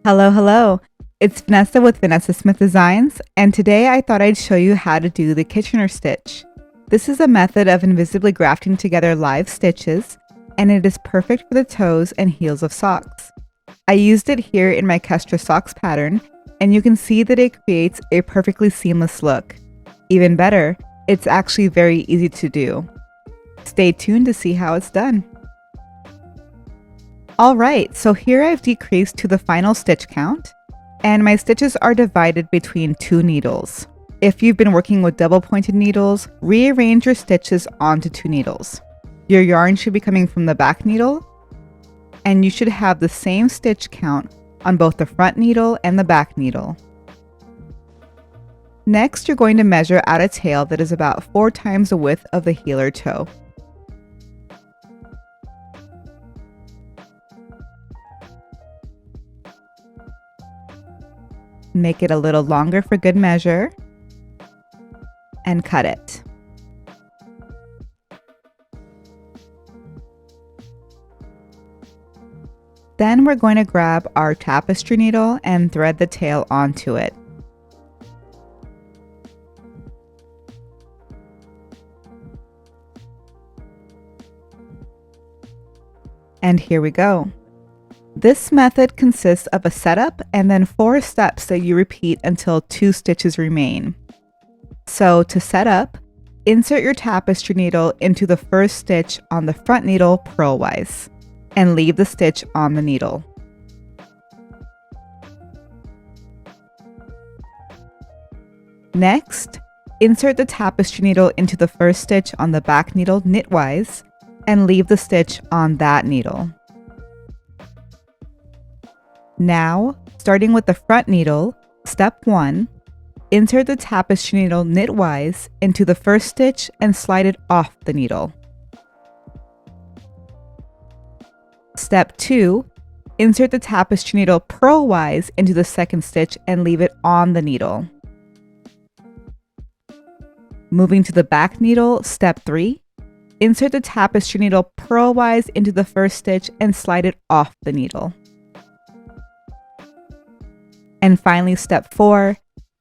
Hello, hello. It's Vanessa with Vanessa Smith Designs, and today I thought I'd show you how to do the Kitchener stitch. This is a method of invisibly grafting together live stitches, and it is perfect for the toes and heels of socks. I used it here in my Kestra socks pattern, and you can see that it creates a perfectly seamless look. Even better, it's actually very easy to do. Stay tuned to see how it's done. Alright, so here I've decreased to the final stitch count, and my stitches are divided between 2 needles. If you've been working with double pointed needles, rearrange your stitches onto 2 needles. Your yarn should be coming from the back needle, and you should have the same stitch count on both the front needle and the back needle. Next, you're going to measure out a tail that is about 4 times the width of the heel or toe. Make it a little longer for good measure, and cut it. Then we're going to grab our tapestry needle and thread the tail onto it. And here we go. This method consists of a setup and then 4 steps that you repeat until 2 stitches remain. So to set up, insert your tapestry needle into the first stitch on the front needle purlwise, and leave the stitch on the needle. Next, insert the tapestry needle into the first stitch on the back needle knitwise, and leave the stitch on that needle. Now, starting with the front needle, step 1, insert the tapestry needle knitwise into the first stitch and slide it off the needle. Step 2, insert the tapestry needle purlwise into the second stitch and leave it on the needle. Moving to the back needle, step 3, insert the tapestry needle purlwise into the first stitch and slide it off the needle. And finally, step 4,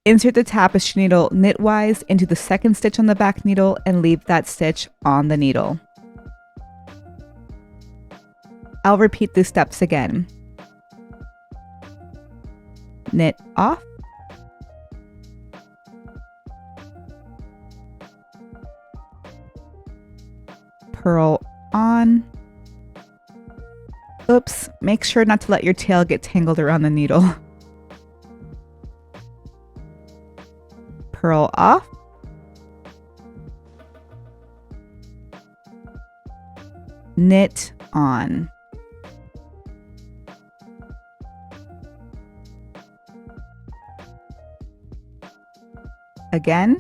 insert the tapestry needle knitwise into the second stitch on the back needle and leave that stitch on the needle. I'll repeat these steps again. Knit off, purl on. Oops, make sure not to let your tail get tangled around the needle. Purl off, knit on. Again,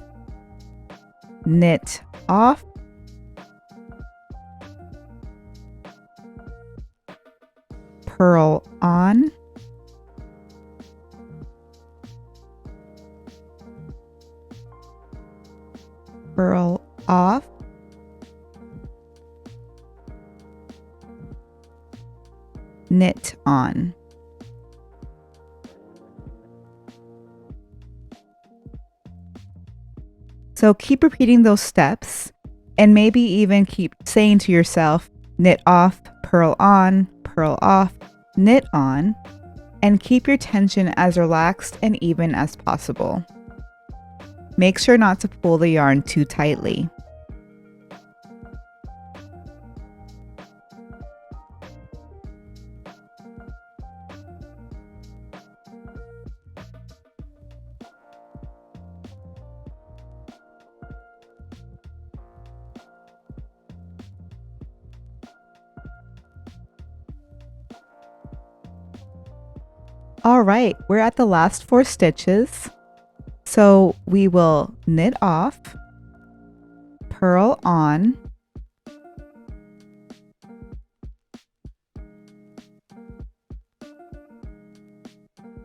knit off, purl on, purl off, knit on. So keep repeating those steps, and maybe even keep saying to yourself, knit off, purl off, knit on, and keep your tension as relaxed and even as possible. Make sure not to pull the yarn too tightly. All right, we're at the last 4 stitches. So we will knit off, purl on,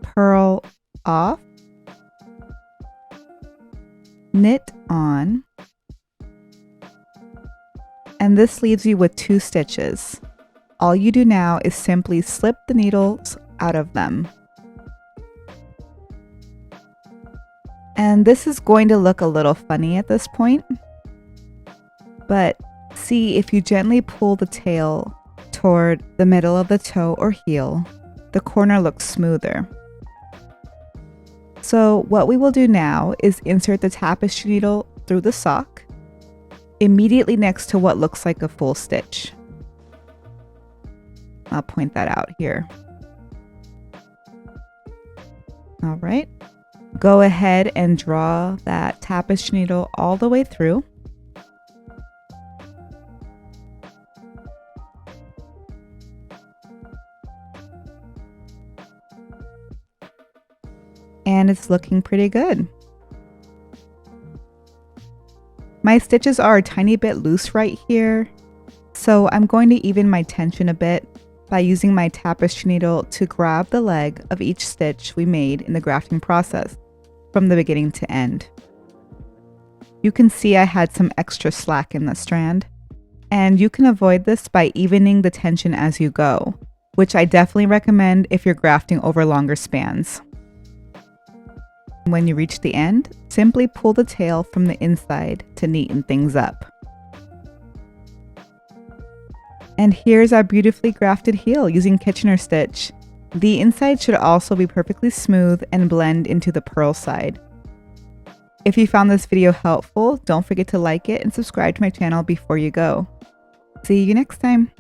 purl off, knit on, and this leaves you with 2 stitches. All you do now is simply slip the needles out of them. And this is going to look a little funny at this point. But see, if you gently pull the tail toward the middle of the toe or heel, the corner looks smoother. So what we will do now is insert the tapestry needle through the sock, immediately next to what looks like a full stitch. I'll point that out here. All right, go ahead and draw that tapestry needle all the way through. And it's looking pretty good. My stitches are a tiny bit loose right here, so I'm going to even my tension a bit by using my tapestry needle to grab the leg of each stitch we made in the grafting process from the beginning to end. You can see I had some extra slack in the strand, and you can avoid this by evening the tension as you go, which I definitely recommend if you're grafting over longer spans. When you reach the end, simply pull the tail from the inside to neaten things up. And here's our beautifully grafted heel using Kitchener stitch. The inside should also be perfectly smooth and blend into the purl side. If you found this video helpful, don't forget to like it and subscribe to my channel before you go. See you next time.